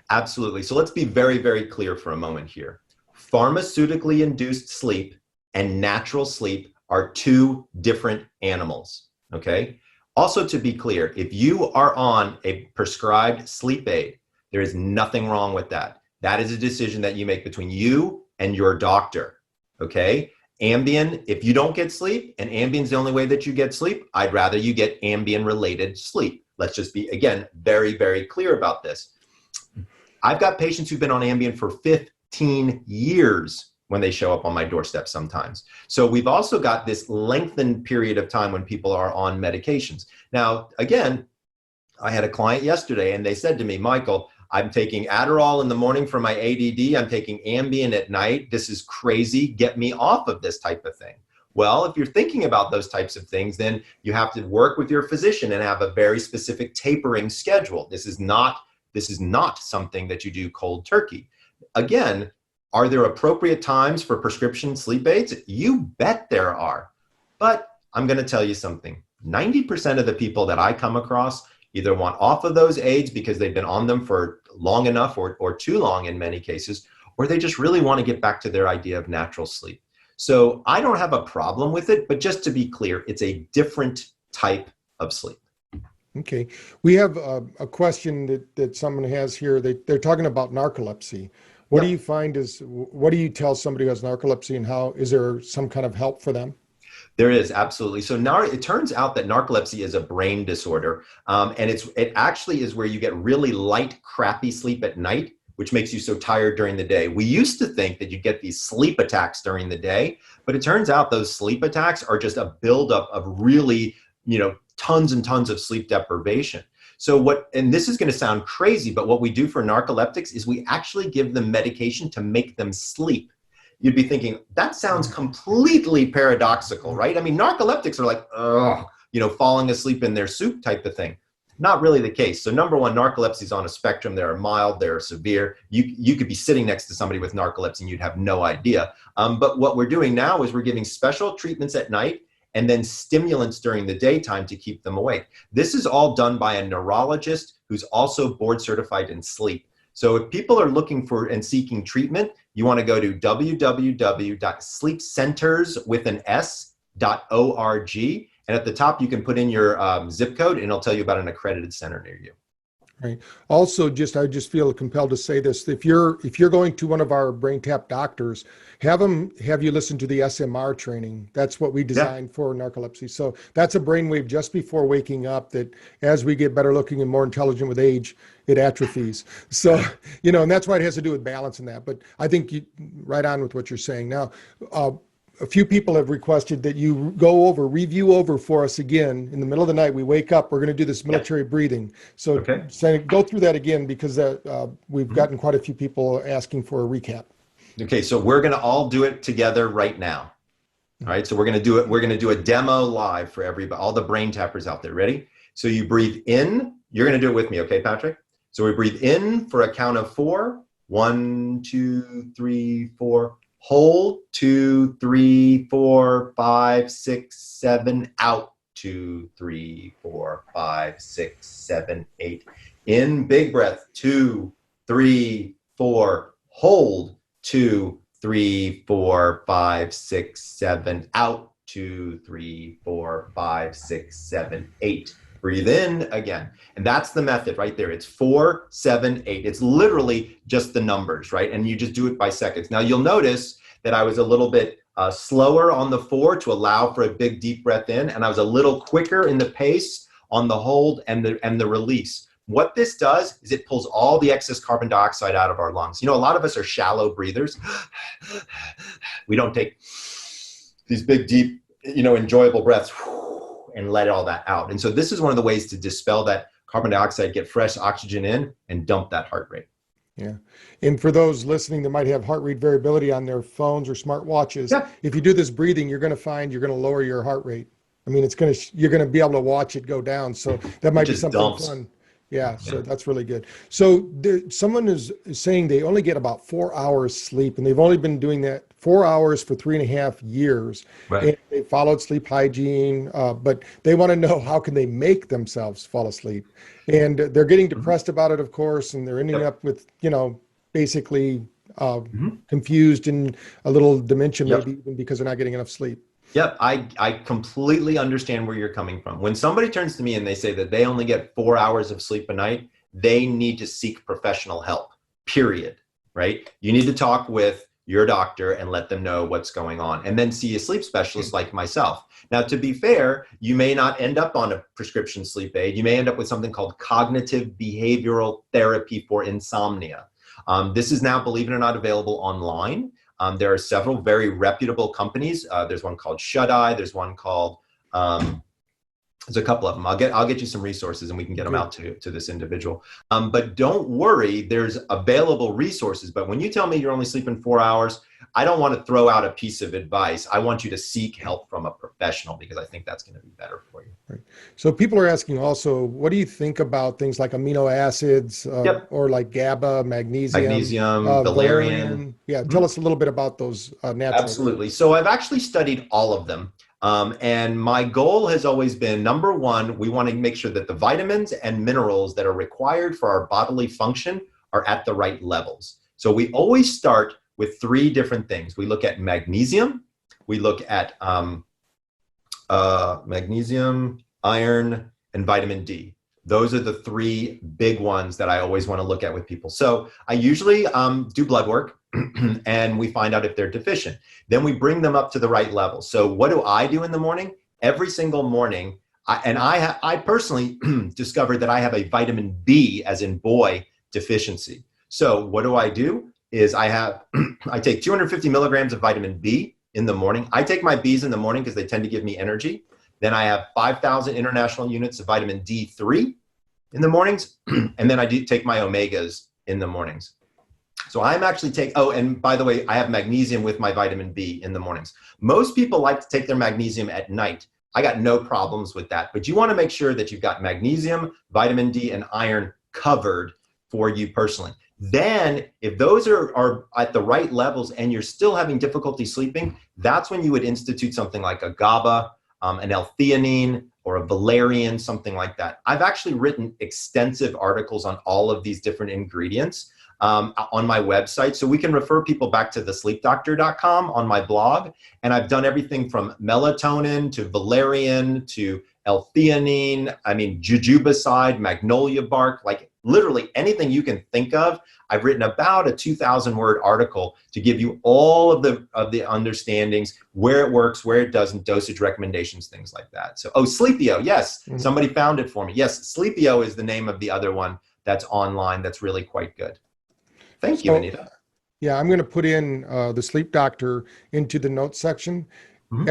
Absolutely. So let's be very, very clear for a moment here. Pharmaceutically induced sleep and natural sleep are 2 different animals, okay? Also, to be clear, if you are on a prescribed sleep aid, there is nothing wrong with that. That is a decision that you make between you and your doctor, okay? Ambien, if you don't get sleep, and Ambien's the only way that you get sleep, I'd rather you get Ambien-related sleep, let's just be, again, very, very clear about this. I've got patients who've been on Ambien for 15 years when they show up on my doorstep sometimes. So we've also got this lengthened period of time when people are on medications. Now, again, I had a client yesterday and they said to me, Michael, I'm taking Adderall in the morning for my ADD. I'm taking Ambien at night. This is crazy. Get me off of this type of thing. Well, if you're thinking about those types of things, then you have to work with your physician and have a very specific tapering schedule. This is not something that you do cold turkey. Again, are there appropriate times for prescription sleep aids? You bet there are. But I'm going to tell you something. 90% of the people that I come across either want off of those aids because they've been on them for long enough or too long in many cases, or they just really want to get back to their idea of natural sleep. So I don't have a problem with it, but just to be clear, it's a different type of sleep. Okay. We have a question that someone has here. They're talking about narcolepsy. What do you find what do you tell somebody who has narcolepsy, and how is there some kind of help for them? There is, absolutely. So it turns out that narcolepsy is a brain disorder, and it actually is where you get really light, crappy sleep at night, which makes you so tired during the day. We used to think that you get these sleep attacks during the day, but it turns out those sleep attacks are just a buildup of really, tons and tons of sleep deprivation. So and this is going to sound crazy, but what we do for narcoleptics is we actually give them medication to make them sleep. You'd be thinking, that sounds completely paradoxical, right? I mean, narcoleptics are like, falling asleep in their soup type of thing. Not really the case. So number one, narcolepsy is on a spectrum. There are mild, there are severe. You could be sitting next to somebody with narcolepsy and you'd have no idea. But what we're doing now is we're giving special treatments at night and then stimulants during the daytime to keep them awake. This is all done by a neurologist who's also board certified in sleep. So if people are looking for and seeking treatment, you want to go to www.sleepcenters.org. And at the top, you can put in your zip code and it'll tell you about an accredited center near you. Right. Also, I just feel compelled to say this. If you're going to one of our BrainTap doctors, have you listen to the SMR training. That's what we designed for narcolepsy. So that's a brainwave just before waking up that as we get better looking and more intelligent with age, it atrophies. So, and that's why it has to do with balance and that. But I think right on with what you're saying. Now, a few people have requested that you review over for us again in the middle of the night. We wake up, we're going to do this military breathing. So go through that again, because we've gotten quite a few people asking for a recap. Okay, so we're going to all do it together right now. All right, so we're going to do it. We're going to do a demo live for everybody, all the brain tappers out there. Ready? So you breathe in. You're going to do it with me, okay, Patrick? So we breathe in for a count of 4. 1, 2, 3, 4. Hold 2, 3, 4, 5, 6, 7. Out 2, 3, 4, 5, 6, 7, 8. In, big breath. 2, 3, 4. Hold 2, 3, 4, 5, 6, 7. Out 2, 3, 4, 5, 6, 7, 8. Breathe in again. And that's the method right there. It's 4, 7, 8. It's literally just the numbers, right? And you just do it by seconds. Now you'll notice that I was a little bit slower on the 4 to allow for a big deep breath in, and I was a little quicker in the pace on the hold and the release. What this does is it pulls all the excess carbon dioxide out of our lungs. A lot of us are shallow breathers. We don't take these big, deep, enjoyable breaths and let all that out. And so this is one of the ways to dispel that carbon dioxide, get fresh oxygen in, and dump that heart rate. Yeah. And for those listening that might have heart rate variability on their phones or smart watches, if you do this breathing, you're going to find you're going to lower your heart rate. I mean, you're going to be able to watch it go down. So that might be something fun. Yeah, so that's really good. So someone is saying they only get about 4 hours sleep, and they've only been doing that 4 hours for 3.5 years. Right. And they followed sleep hygiene, but they want to know how can they make themselves fall asleep. And they're getting depressed about it, of course, and they're ending up with, basically confused and a little dementia, maybe even because they're not getting enough sleep. Yep, I completely understand where you're coming from. When somebody turns to me and they say that they only get 4 hours of sleep a night, they need to seek professional help, period, right? You need to talk with your doctor and let them know what's going on, and then see a sleep specialist like myself. Now, to be fair, you may not end up on a prescription sleep aid. You may end up with something called cognitive behavioral therapy for insomnia. This is now, believe it or not, available online. There are several very reputable companies. There's one called Shut Eye. There's one called, there's a couple of them. I'll get you some resources and we can get them out to this individual. But don't worry, there's available resources. But when you tell me you're only sleeping 4 hours, I don't want to throw out a piece of advice. I want you to seek help from a professional, because I think that's going to be better for you. Right. So people are asking also, what do you think about things like amino acids or like GABA, magnesium, valerian? Yeah, tell us a little bit about those natural. Absolutely. So I've actually studied all of them. And my goal has always been, number one, we want to make sure that the vitamins and minerals that are required for our bodily function are at the right levels. So we always start with 3 different things. We look at magnesium, we look at magnesium, iron, and vitamin D. Those are the 3 big ones that I always want to look at with people. So I usually do blood work and we find out if they're deficient. Then we bring them up to the right level. So what do I do in the morning? Every single morning, I personally discovered that I have a vitamin B, as in boy, deficiency. So what do? Is I take 250 milligrams of vitamin B in the morning. I take my Bs in the morning because they tend to give me energy. Then I have 5,000 international units of vitamin D3 in the mornings. And then I do take my omegas in the mornings. So I'm actually and by the way, I have magnesium with my vitamin B in the mornings. Most people like to take their magnesium at night. I got no problems with that, but you want to make sure that you've got magnesium, vitamin D, and iron covered for you personally. Then if those are at the right levels and you're still having difficulty sleeping, that's when you would institute something like a GABA, an L-theanine, or a valerian, something like that. I've actually written extensive articles on all of these different ingredients on my website. So we can refer people back to thesleepdoctor.com on my blog. And I've done everything from melatonin to valerian to L-theanine, jujubicide, magnolia bark, like literally anything you can think of. I've written about a 2,000-word article to give you all of the understandings, where it works, where it doesn't, dosage recommendations, things like that. So, Sleepio, yes, somebody found it for me. Yes, Sleepio is the name of the other one that's online that's really quite good. Thank you, Anita. Yeah, I'm going to put in the Sleep Doctor into the notes section.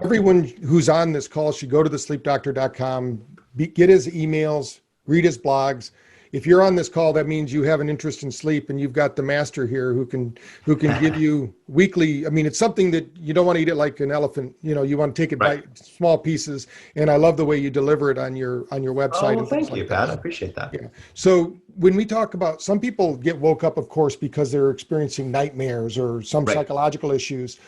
Everyone who's on this call should go to thesleepdoctor.com, get his emails, read his blogs. If you're on this call, that means you have an interest in sleep, and you've got the master here who can give you weekly. It's something that you don't want to eat it like an elephant. You want to take it by small pieces. And I love the way you deliver it on your website. Oh, thank you, Pat. I appreciate that. Yeah. So when we talk about, some people get woke up, of course, because they're experiencing nightmares or some psychological issues.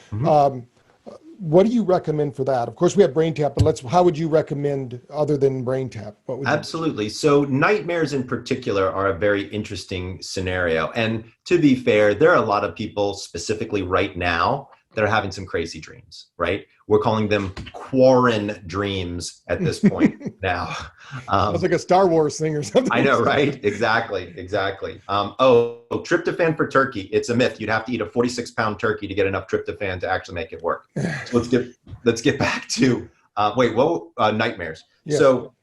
What do you recommend for that? Of course, we have BrainTap, but how would you recommend other than BrainTap? Absolutely. So nightmares in particular are a very interesting scenario. And to be fair, there are a lot of people specifically right now that are having some crazy dreams, right? We're calling them quarren dreams at this point now. It's like a Star Wars thing or something. I know, right? Exactly. Tryptophan for turkey. It's a myth. You'd have to eat a 46-pound turkey to get enough tryptophan to actually make it work. So let's get back to, nightmares. Yeah. So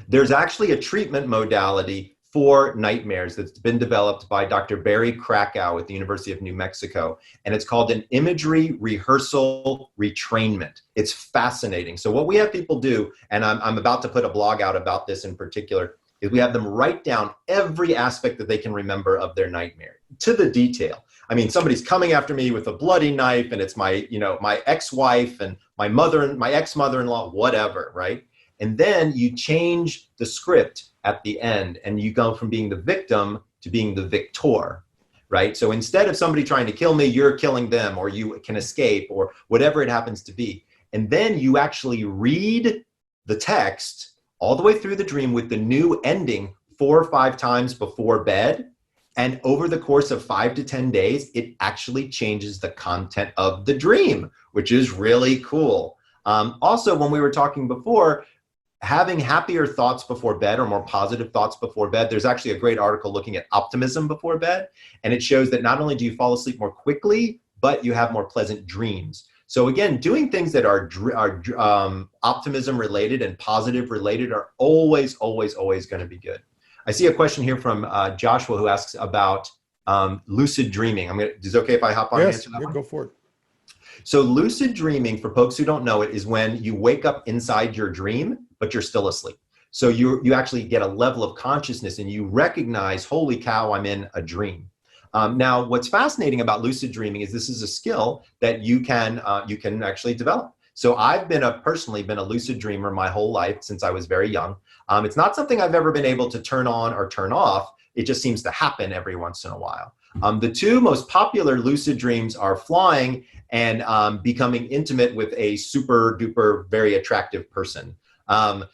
there's actually a treatment modality for nightmares that's been developed by Dr. Barry Krakow at the University of New Mexico. And it's called an imagery rehearsal retrainment. It's fascinating. So what we have people do, and I'm about to put a blog out about this in particular, is we have them write down every aspect that they can remember of their nightmare to the detail. Somebody's coming after me with a bloody knife, and it's my ex-wife and my ex-mother-in-law, whatever, right? And then you change the script at the end, and you go from being the victim to being the victor, right? So instead of somebody trying to kill me, you're killing them, or you can escape, or whatever it happens to be. And then you actually read the text all the way through the dream with the new ending 4 or 5 times before bed. And over the course of 5 to 10 days, it actually changes the content of the dream, which is really cool. Also, when we were talking before, having happier thoughts before bed or more positive thoughts before bed, there's actually a great article looking at optimism before bed. And it shows that not only do you fall asleep more quickly, but you have more pleasant dreams. So again, doing things that are optimism related and positive related are always, always, always going to be good. I see a question here from Joshua who asks about lucid dreaming. Is it okay if I hop on and answer that one? Go for it. So lucid dreaming, for folks who don't know it, is when you wake up inside your dream, but you're still asleep. So you actually get a level of consciousness and you recognize, holy cow, I'm in a dream. Now, what's fascinating about lucid dreaming is this is a skill that you can actually develop. So I've personally been a lucid dreamer my whole life since I was very young. It's not something I've ever been able to turn on or turn off. It just seems to happen every once in a while. The two most popular lucid dreams are flying and becoming intimate with a super duper, very attractive person.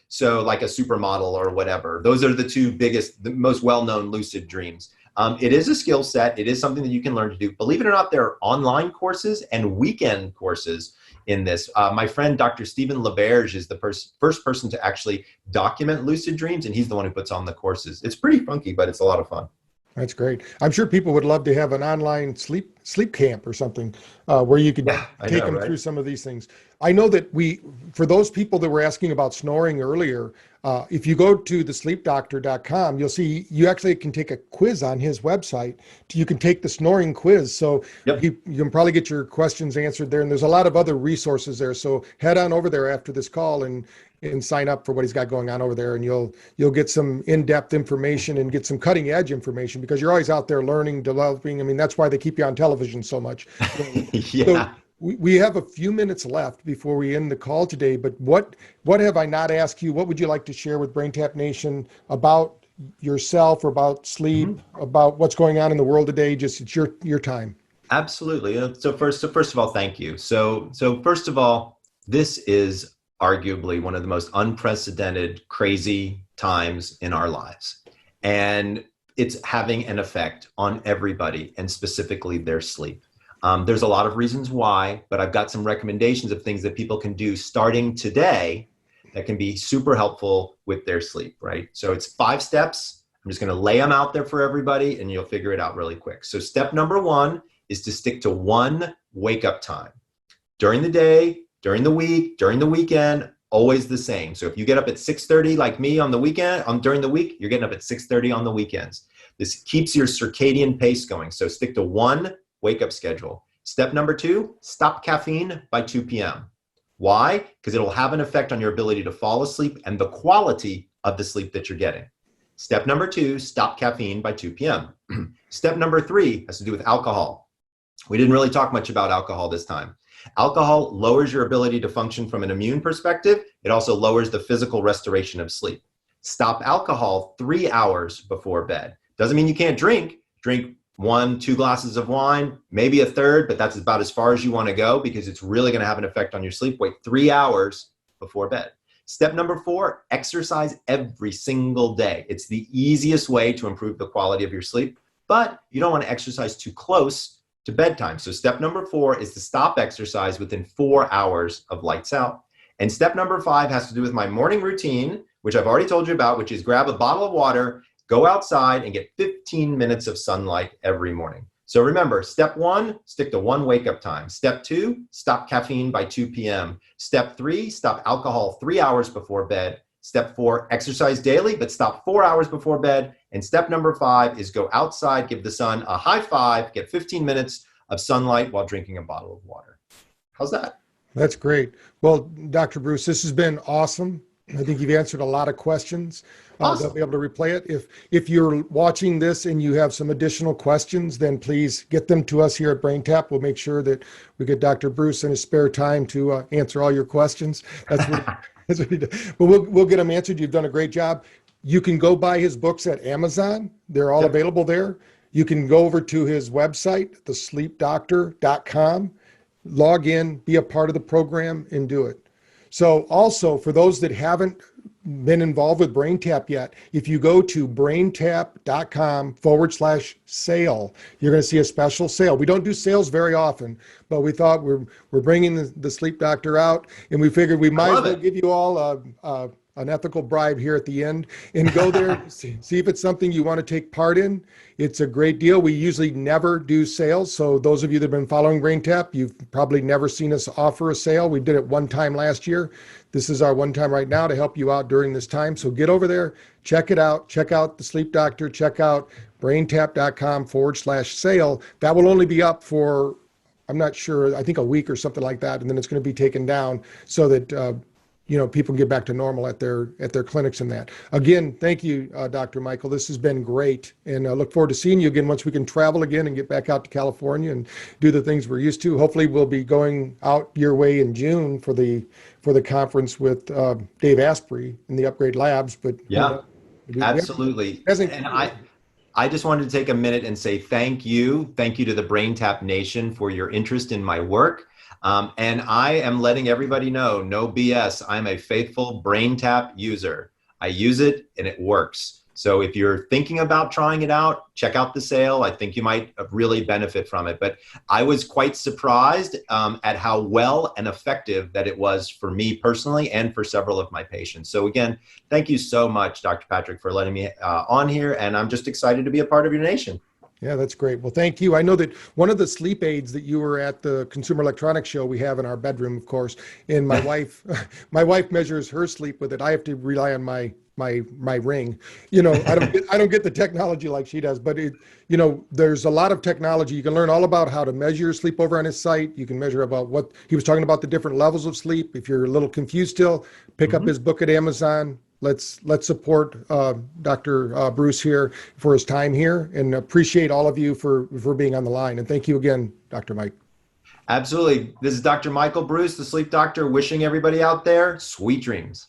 So like a supermodel or whatever. Those are the two biggest, the most well-known lucid dreams. It is a skill set. It is something that you can learn to do. Believe it or not, there are online courses and weekend courses in this. My friend, Dr. Stephen LaBerge, is the first person to actually document lucid dreams, and he's the one who puts on the courses. It's pretty funky, but it's a lot of fun. That's great. I'm sure people would love to have an online sleep camp or something where you could take them through some of these things. I know that for those people that were asking about snoring earlier, if you go to thesleepdoctor.com, you'll see you actually can take a quiz on his website. You can take the snoring quiz. So you can probably get your questions answered there. And there's a lot of other resources there. So head on over there after this call and sign up for what he's got going on over there. And you'll get some in-depth information and get some cutting edge information because you're always out there learning, developing. I mean, that's why they keep you on television so much. Yeah. So we have a few minutes left before we end the call today, but what have I not asked you? What would you like to share with BrainTap Nation about yourself or about sleep, about what's going on in the world today? Just it's your time. Absolutely. So first of all, thank you. So first of all, this is arguably one of the most unprecedented, crazy times in our lives. And it's having an effect on everybody and specifically their sleep. There's a lot of reasons why, but I've got some recommendations of things that people can do starting today that can be super helpful with their sleep, right? So it's 5 steps. I'm just going to lay them out there for everybody and you'll figure it out really quick. So step number 1 is to stick to one wake up time. During the day, during the week, during the weekend, always the same. So if you get up at 6:30 like me on the weekend, during the week, you're getting up at 6:30 on the weekends. This keeps your circadian pace going. So stick to one wake up schedule. Step number 2, stop caffeine by 2 p.m. Why? Because it'll have an effect on your ability to fall asleep and the quality of the sleep that you're getting. Step number 2, stop caffeine by 2 p.m. Step number 3 has to do with alcohol. We didn't really talk much about alcohol this time. Alcohol lowers your ability to function from an immune perspective. It also lowers the physical restoration of sleep. Stop alcohol 3 hours before bed. Doesn't mean you can't drink. Drink 1-2 glasses of wine, maybe a third, but that's about as far as you want to go because it's really going to have an effect on your sleep. Wait 3 hours before bed. Step number 4, exercise every single day. It's the easiest way to improve the quality of your sleep, but you don't want to exercise too close to bedtime. So step number 4 is to stop exercise within 4 hours of lights out. And step number 5 has to do with my morning routine, which I've already told you about, which is grab a bottle of water, go outside and get 15 minutes of sunlight every morning. So remember, step 1, stick to one wake up time. Step 2, stop caffeine by 2 p.m. Step 3, stop alcohol 3 hours before bed. Step 4, exercise daily, but stop 4 hours before bed. And step number 5 is go outside, give the sun a high five, get 15 minutes of sunlight while drinking a bottle of water. How's that? That's great. Well, Dr. Bruce, this has been awesome. I think you've answered a lot of questions. Awesome. They'll be able to replay it. If you're watching this and you have some additional questions, then please get them to us here at BrainTap. We'll make sure that we get Dr. Bruce in his spare time to answer all your questions. That's what he does. But we'll get them answered. You've done a great job. You can go buy his books at Amazon. They're all available there. You can go over to his website, thesleepdoctor.com, log in, be a part of the program, and do it. So also, for those that haven't been involved with BrainTap yet, if you go to braintap.com/ sale. You're going to see a special sale. We don't do sales very often, but we thought we're bringing the sleep doctor out, and we figured we might as well give you all an ethical bribe here at the end and go there, see if it's something you want to take part in. It's a great deal. We usually never do sales. So those of you that have been following BrainTap, you've probably never seen us offer a sale. We did it one time last year. This is our one time right now to help you out during this time. So get over there, check it out, check out the sleep doctor, check out braintap.com/sale. That will only be up for, I'm not sure, I think a week or something like that. And then it's going to be taken down so that, people get back to normal at their clinics and that. Again, thank you, Dr. Michael. This has been great, and I look forward to seeing you again once we can travel again and get back out to California and do the things we're used to. Hopefully, we'll be going out your way in June for the conference with Dave Asprey in the Upgrade Labs. But yeah, absolutely. And I just wanted to take a minute and say thank you to the BrainTap Nation for your interest in my work. And I am letting everybody know, no BS, I'm a faithful BrainTap user. I use it and it works. So if you're thinking about trying it out, check out the sale. I think you might really benefit from it. But I was quite surprised at how well and effective that it was for me personally and for several of my patients. So again, thank you so much, Dr. Patrick, for letting me on here. And I'm just excited to be a part of your nation. Yeah, that's great. Well, thank you. I know that one of the sleep aids that you were at the Consumer Electronics Show we have in our bedroom, of course, and my wife measures her sleep with it. I have to rely on my ring. I don't get the technology like she does, but there's a lot of technology. You can learn all about how to measure your sleep over on his site. You can measure about what he was talking about, the different levels of sleep. If you're a little confused still, pick up his book at Amazon. Let's support Dr. Bruce here for his time here, and appreciate all of you for being on the line. And thank you again, Dr. Mike. Absolutely. This is Dr. Michael Bruce, the sleep doctor, wishing everybody out there sweet dreams.